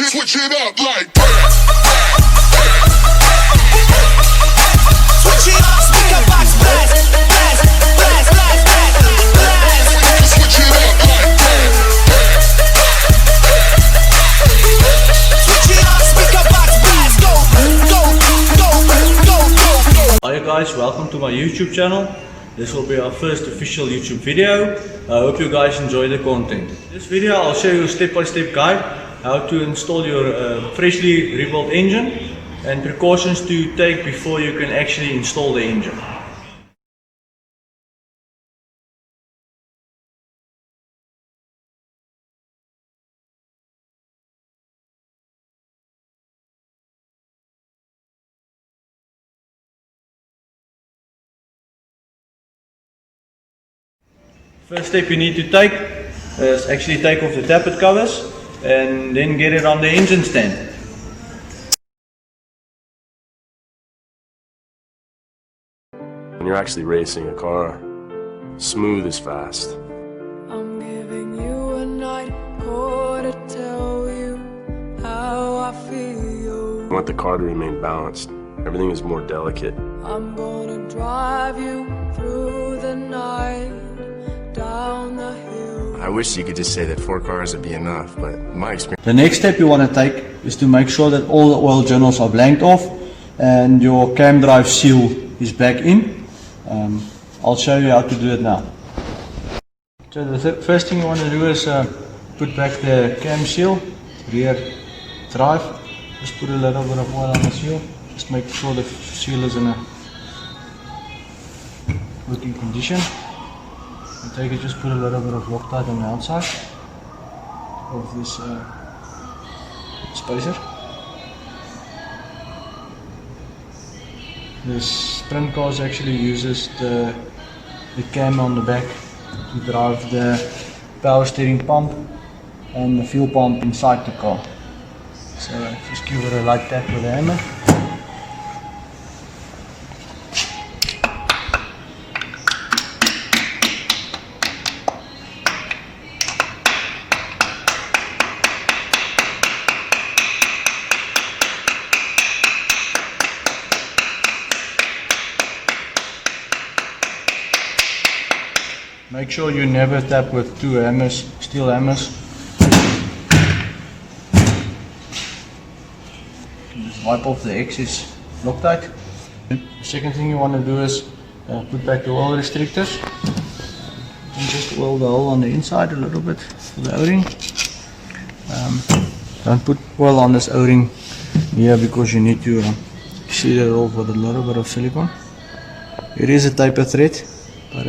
switch it up like that. Switch it up, speaker box blast, blast, blast, blast, blast, blast. Switch it up like that. Switch it up, speaker box blast, go, go, go, go, go, go. Hi guys, welcome to my YouTube channel. This will be our first official YouTube video. I hope you guys enjoy the content. In this video I'll show you a step-by-step guide how to install your freshly rebuilt engine and precautions to take before you can actually install the engine. First step you need to take is actually take off the tappet covers and then get it on the engine stand. When you're actually racing a car, smooth is fast. I'm giving you a night call to tell you how I feel. I want the car to remain balanced. Everything is more delicate. I'm gonna drive you through the night, down the hill. I wish you could just say that 4 cars would be enough, but my experience. The next step you want to take is to make sure that all the oil journals are blanked off and your cam drive seal is back in. I'll show you how to do it now. So the first thing you want to do is put back the cam seal, rear drive. Just put a little bit of oil on the seal. Just make sure the seal is in a working condition. And take it, just put a little bit of Loctite on the outside of this spacer. This sprint car actually uses the cam on the back to drive the power steering pump and the fuel pump inside the car. So just give it a light tap with a hammer. Make sure you never tap with 2 hammers, steel hammers. Just wipe off the excess Loctite. The second thing you want to do is put back the oil restrictors. And just oil the hole on the inside a little bit for the O-ring. Don't put oil on this O-ring here because you need to seal it off with a little bit of silicone. It is a taper thread, but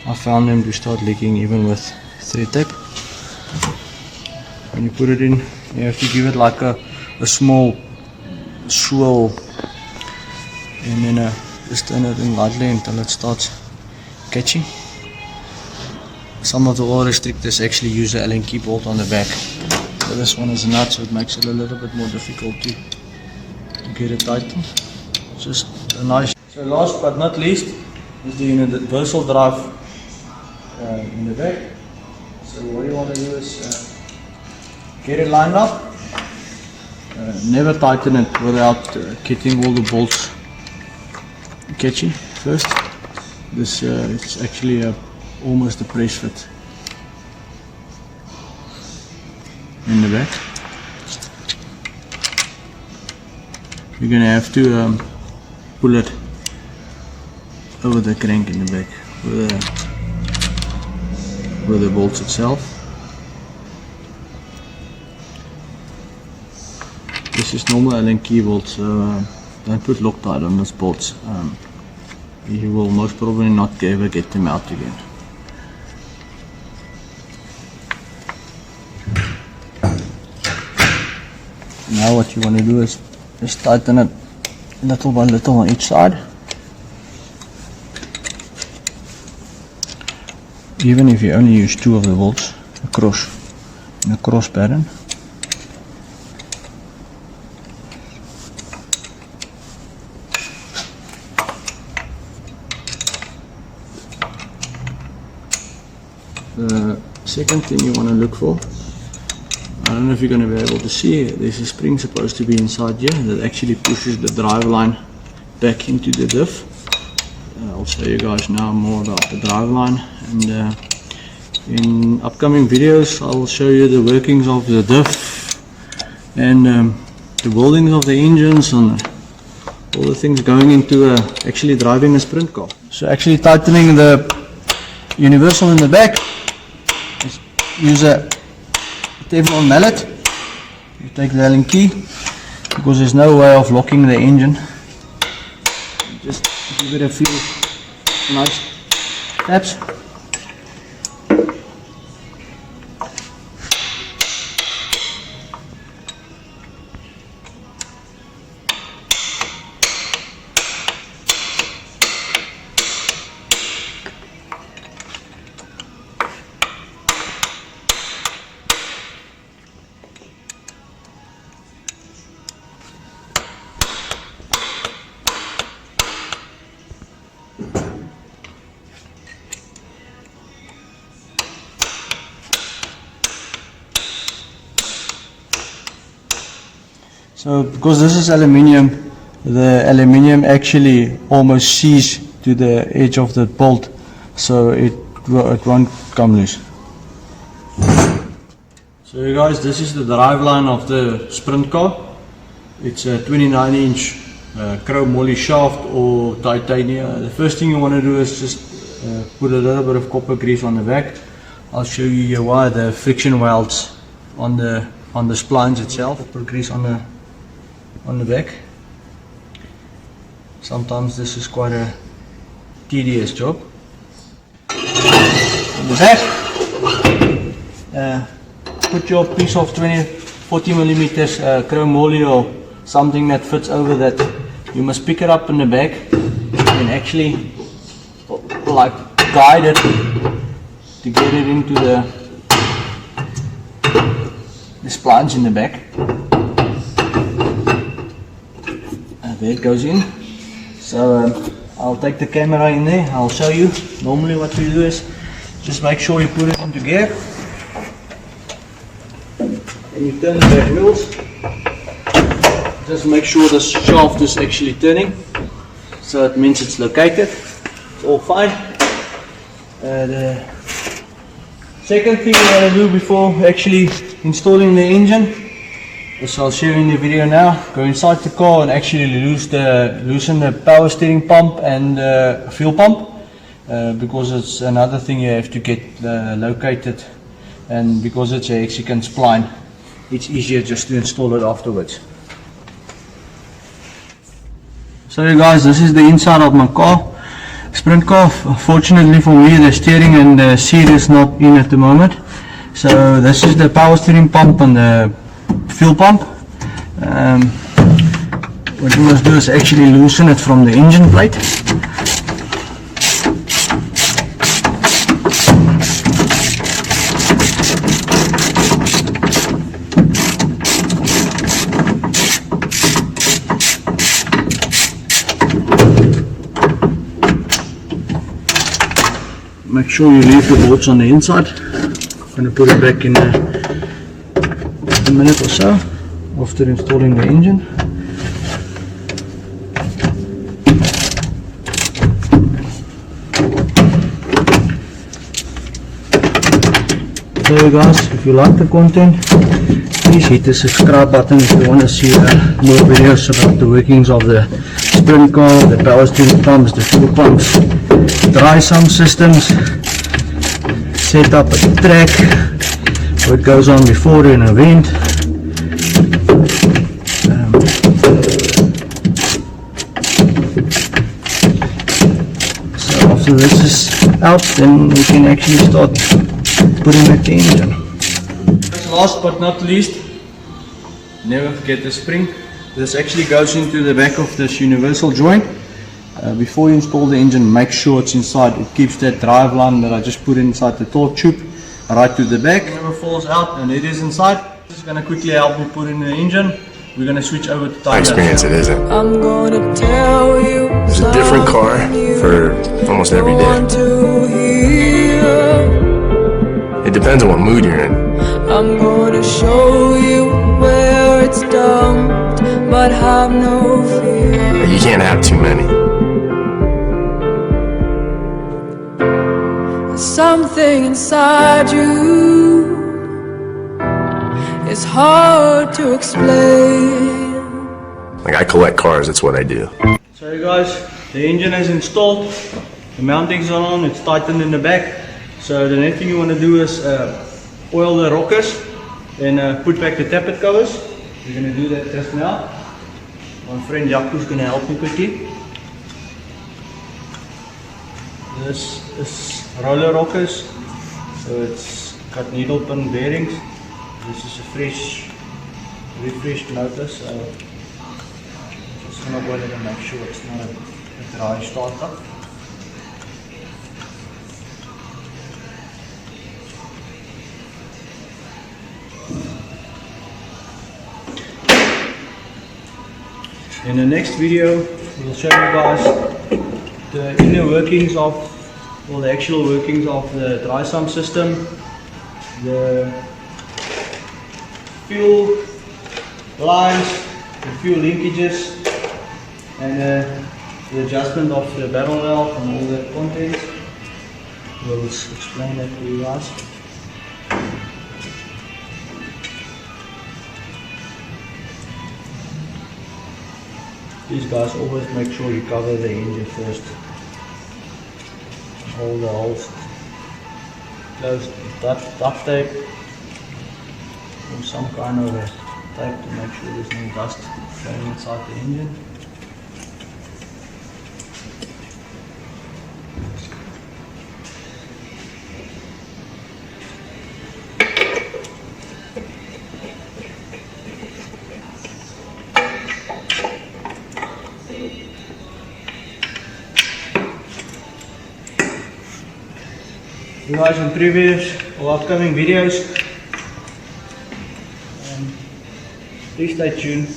I found them to start leaking even with thread tape. When you put it in, you have to give it like a small swirl and then just turn it in lightly until it starts catching. Some of the oil restrictors actually use an Allen key bolt on the back, but this one is a nut, so it makes it a little bit more difficult to get it tightened. Just a nice. So last but not least is the universal drive in the back. So what you want to do is get it lined up. Never tighten it without getting all the bolts catchy first. This is actually almost a press fit in the back. You're going to have to pull it over the crank in the back with the bolts itself. This is normal Allen key bolt, so don't put Loctite on those bolts. You will most probably not ever get them out again. Now what you want to do is just tighten it little by little on each side. Even if you only use 2 of the bolts across in a cross pattern. The second thing you want to look for don't know if you're going to be able to see, there's a spring supposed to be inside here that actually pushes the drive line back into the diff. I'll show you guys now more about the drive line, and in upcoming videos I'll show you the workings of the diff and the buildings of the engines and all the things going into actually driving a sprint car. So actually tightening the universal in the back, use a Teflon mallet. You take the Allen key, because there's no way of locking the engine. Just give it a few nice taps. So because this is aluminium, the aluminium actually almost sees to the edge of the bolt, so it won't come loose. So you guys, this is the drive line of the sprint car. It's a 29-inch chrome moly shaft or titanium. The first thing you want to do is just put a little bit of copper grease on the back. I'll show you here why. The friction welds on the splines itself. Copper grease on the back. Sometimes this is quite a tedious job. On the back, put your piece of 40 millimeters chrome moly or something that fits over that. You must pick it up in the back and actually like guide it to get it into the splines in the back. There it goes in. So I'll take the camera in there, I'll show you. Normally what we do is just make sure you put it into gear and you turn the back wheels. Just make sure the shaft is actually turning, so it means it's located. It's all fine. The second thing you want to do before actually installing the engine, as I'll show you in the video now, go inside the car and actually loosen the power steering pump and the fuel pump, because it's another thing you have to get located, and because it's a hexagon spline, it's easier just to install it afterwards. So you guys, this is the inside of my car, sprint car. Fortunately for me, the steering and the seat is not in at the moment. So this is the power steering pump and the fuel pump. What you must do is actually loosen it from the engine plate. Make sure you leave the bolts on the inside. I'm going to put it back in a minute or so after installing the engine. So guys, if you like the content, please hit the subscribe button if you want to see more videos about the workings of the sprint car, the power steering pumps, the fuel pumps, dry sump systems, set up a track, what goes on before an event. So after this is out, then we can actually start putting back the engine. Last but not least, never forget the spring. This actually goes into the back of this universal joint. Before you install the engine, make sure it's inside. It keeps that drive line that I just put inside the torque tube right to the back. It never falls out, and it is inside. This is going to quickly help me put in the engine. We're going to switch over to time. My experience, it isn't. I'm gonna tell you. There's a different car for almost every day. It depends on what mood you're in. I'm gonna to show you where it's dumped, but have no fear. You can't have too many. Something inside you is hard to explain. Like, I collect cars, that's what I do. So you guys, the engine is installed, the mountings are on, it's tightened in the back. So the next thing you want to do is oil the rockers and put back the tappet covers. We're going to do that just now. My friend Jaco's going to help me quickly. This is roller rockers, so it's got needle pin bearings. This is a fresh, refreshed motor, so just going to oil it and make sure it's not a dry startup. In the next video, we'll show you guys the inner workings of, well, the actual workings of the dry sump system, the fuel lines, the fuel linkages, and the adjustment of the barrel valve and all the contents. We'll explain that to you guys. These guys, always make sure you cover the engine first. All the holes closed with duct tape or some kind of a tape to make sure there's no dust going inside the engine. You guys, in previous or upcoming videos, please stay tuned.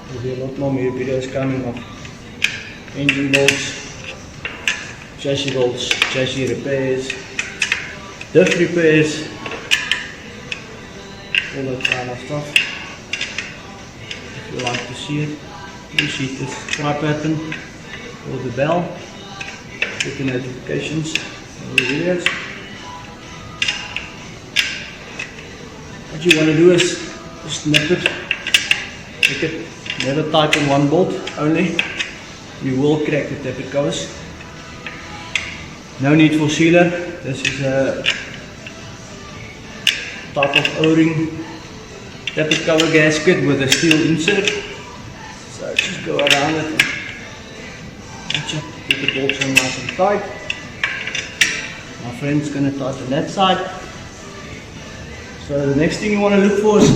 There'll be a lot more videos coming of engine bolts, chassis repairs, diff repairs, all that kind of stuff. If you like to see it, please hit the subscribe button or the bell, get the notifications of the videos. What you want to do is just nip it, make it, never tighten one bolt only, you will crack the tappet covers. No need for sealer, this is a type of O-ring tappet cover gasket with a steel insert. So just go around it and catch up, get the bolts on nice and tight. My friend's going to tighten that side. So the next thing you want to look for is,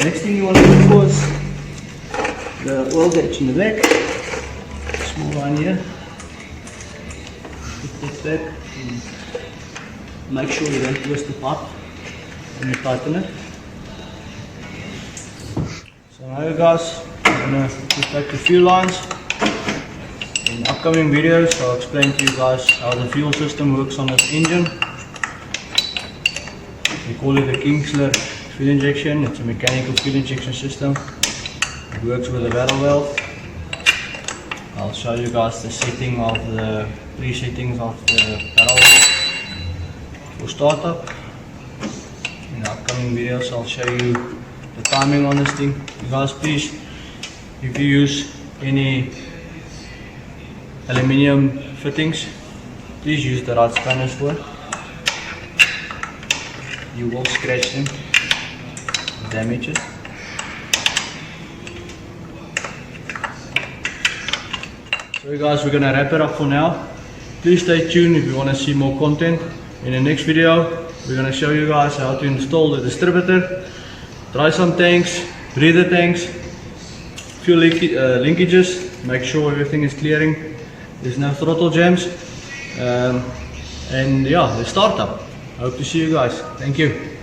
next thing you want to look for is the oil gauge in the back. Small line here. Put this back and make sure you don't twist the pipe when you tighten it. So now you guys, I'm going to put back the fuel lines. In upcoming videos I'll explain to you guys how the fuel system works on this engine. We call it a Kingsler fuel injection. It's a mechanical fuel injection system. It works with a barrel valve. I'll show you guys the setting of the presettings of the barrel valve for startup. In the upcoming videos I'll show you the timing on this thing. You guys, please, if you use any aluminium fittings, please use the right spanners for it. You will scratch them, damage it. So you guys, we're gonna wrap it up for now. Please stay tuned if you want to see more content. In the next video, we're gonna show you guys how to install the distributor, dry sump tanks, breather tanks, fuel linkages, make sure everything is clearing, there's no throttle jams, and yeah, the startup. Hope to see you guys. Thank you.